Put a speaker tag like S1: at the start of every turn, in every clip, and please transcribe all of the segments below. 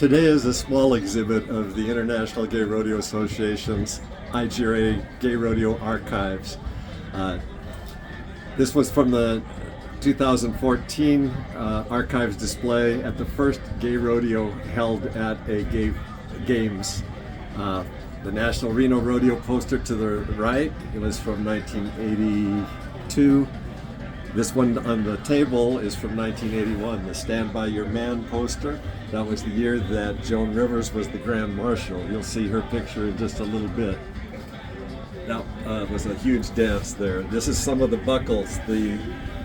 S1: Today is a small exhibit of the International Gay Rodeo Association's IGRA Gay Rodeo archives. This was from the 2014 archives display at the first gay rodeo held at a gay games. The National Reno Rodeo poster to the right, it was from 1982. This one on the table is from 1981, the Stand By Your Man poster. That was the year that Joan Rivers was the Grand Marshal. You'll see her picture in just a little bit. That was a huge dance there. This is some of the buckles. The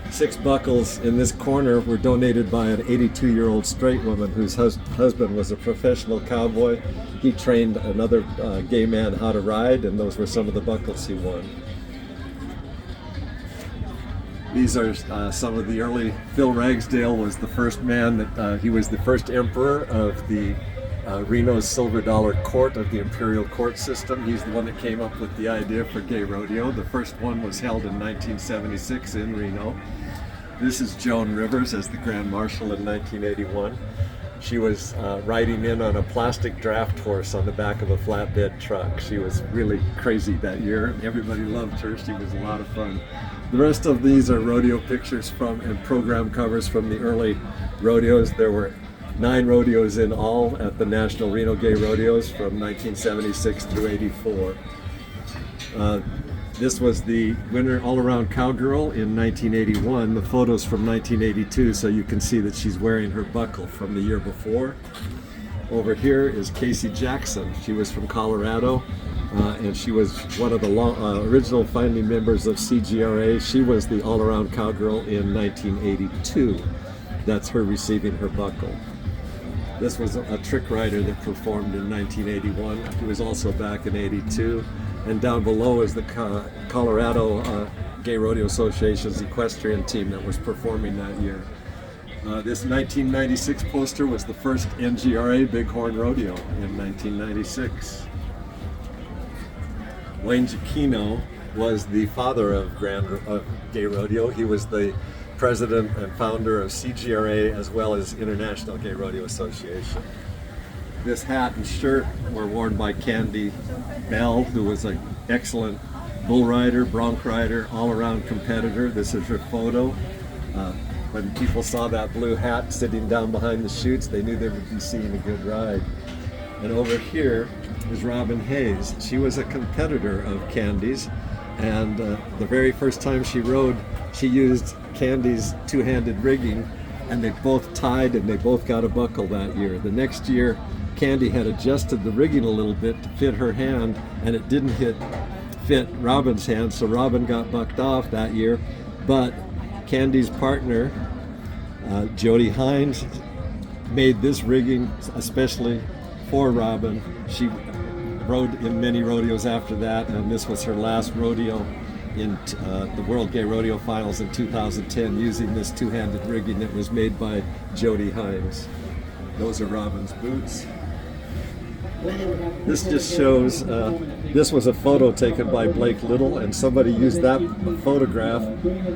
S1: 6 buckles in this corner were donated by an 82-year-old straight woman whose husband was a professional cowboy. He trained another gay man how to ride, and those were some of the buckles he won. These are some of the early. Phil Ragsdale was the first man that he was the first emperor of the Reno's Silver Dollar Court of the Imperial Court System. He's the one that came up with the idea for gay rodeo. The first one was held in 1976 in Reno. This is Joan Rivers as the Grand Marshal in 1981. She was riding in on a plastic draft horse on the back of a flatbed truck. She was really crazy that year. Everybody loved her. She was a lot of fun. The rest of these are rodeo pictures from and program covers from the early rodeos. There were 9 rodeos in all at the National Reno Gay Rodeos from 1976 through 84. This was the winner all-around cowgirl in 1981. The photo's from 1982, so you can see that she's wearing her buckle from the year before. Over here is Casey Jackson. She was from Colorado, and she was one of the original founding members of CGRA. She was the all-around cowgirl in 1982. That's her receiving her buckle. This was a trick rider that performed in 1981. He was also back in 82. And down below is the Colorado Gay Rodeo Association's equestrian team that was performing that year. This 1996 poster was the first NGRA Bighorn Rodeo in 1996. Wayne Giacchino was the father of Gay Rodeo. He was the president and founder of CGRA as well as International Gay Rodeo Association. This hat and shirt were worn by Candy Bell, who was an excellent bull rider, bronc rider, all-around competitor. This is her photo. When people saw that blue hat sitting down behind the chutes, they knew they would be seeing a good ride. And over here is Robin Hayes. She was a competitor of Candy's, and the very first time she rode, she used Candy's two-handed rigging, and they both tied and they both got a buckle that year. The next year, Candy had adjusted the rigging a little bit to fit her hand, and it didn't fit Robin's hand, so Robin got bucked off that year. But Candy's partner, Jody Hines, made this rigging especially for Robin. She rode in many rodeos after that, and this was her last rodeo in the World Gay Rodeo Finals in 2010 using this two-handed rigging that was made by Jody Hines. Those are Robin's boots. This just shows, this was a photo taken by Blake Little, and somebody used that photograph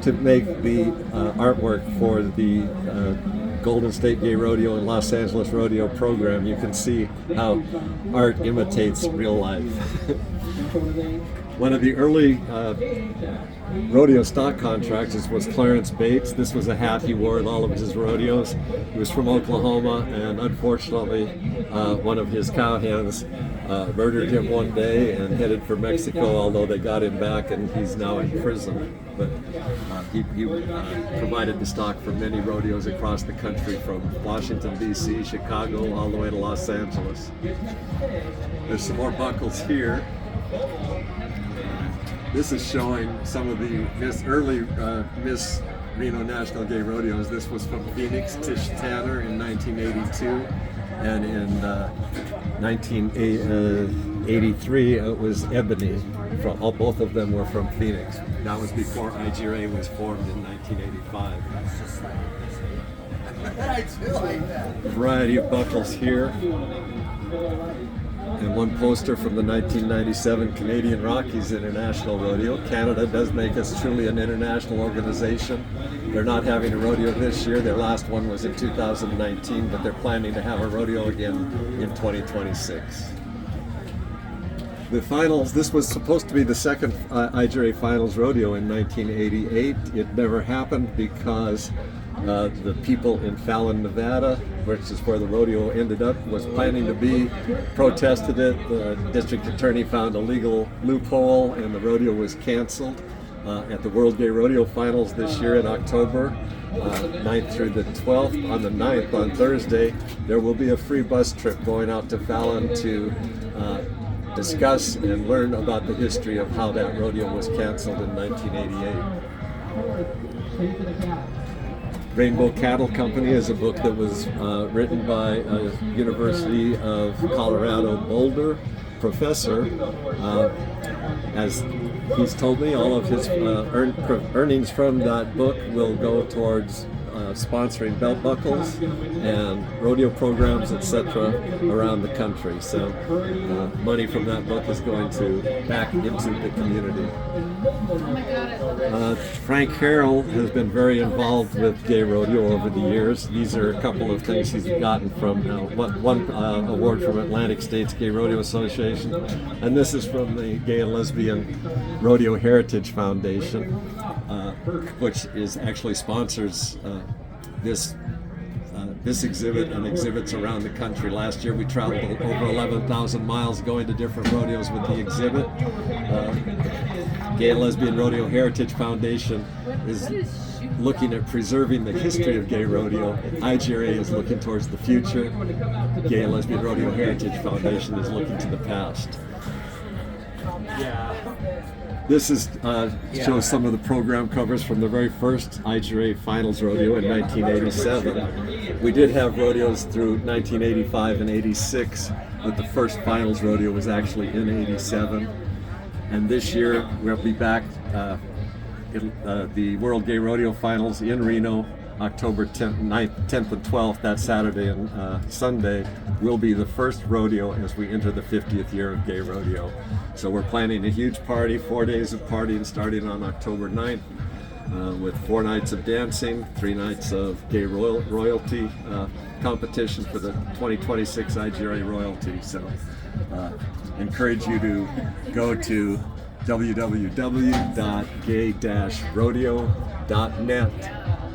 S1: to make the artwork for the Golden State Gay Rodeo and Los Angeles Rodeo program. You can see how art imitates real life. One of the early rodeo stock contractors was Clarence Bates. This was a hat he wore at all of his rodeos. He was from Oklahoma, and unfortunately one of his cowhands murdered him one day and headed for Mexico, although they got him back and he's now in prison. But he provided the stock for many rodeos across the country, from Washington, D.C., Chicago, all the way to Los Angeles. There's some more buckles here. This is showing some of the early Miss Reno National Gay Rodeos. This was from Phoenix, Tish Tanner in 1982, and in 1983 it was Ebony. Both of them were from Phoenix. That was before IGRA was formed in 1985. A variety of buckles here. and one poster from the 1997 Canadian Rockies International Rodeo. Canada does make us truly an international organization. They're not having a rodeo this year. Their last one was in 2019, but they're planning to have a rodeo again in 2026. The finals, this was supposed to be the second IGRA Finals Rodeo in 1988. It never happened because the people in Fallon, Nevada, which is where the rodeo ended up, was planning to be, protested it. The district attorney found a legal loophole and the rodeo was canceled. At the World Gay Rodeo Finals this year in October, 9th through the 12th. On the 9th, on Thursday, there will be a free bus trip going out to Fallon to discuss and learn about the history of how that rodeo was canceled in 1988. Rainbow Cattle Company is a book that was written by a University of Colorado Boulder professor. As he's told me, all of his earnings from that book will go towards sponsoring belt buckles and rodeo programs, etc., around the country. So money from that book is going to back into the community. Frank Harrell has been very involved with Gay Rodeo over the years. These are a couple of things he's gotten from one award from Atlantic States Gay Rodeo Association, and this is from the Gay and Lesbian Rodeo Heritage Foundation, which is actually sponsors this exhibit and exhibits around the country. Last year we traveled over 11,000 miles going to different rodeos with the exhibit. Gay and Lesbian Rodeo Heritage Foundation is looking at preserving the history of gay rodeo. IGRA is looking towards the future. Gay and Lesbian Rodeo Heritage Foundation is looking to the past. This is shows some of the program covers from the very first IGRA Finals Rodeo in 1987. We did have rodeos through 1985 and 86, but the first Finals Rodeo was actually in 87. And this year we'll be back the World Gay Rodeo Finals in Reno, October 10th and 12th, that Saturday and Sunday, will be the first rodeo as we enter the 50th year of Gay Rodeo. So we're planning a huge party, 4 days of partying starting on October 9th with 4 nights of dancing, 3 nights of gay royalty competition for the 2026 IGRA royalty. So encourage you to go to www.gay-rodeo.net.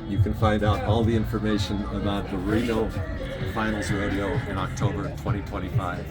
S1: You can find out all the information about the Reno Finals Rodeo in October 2025.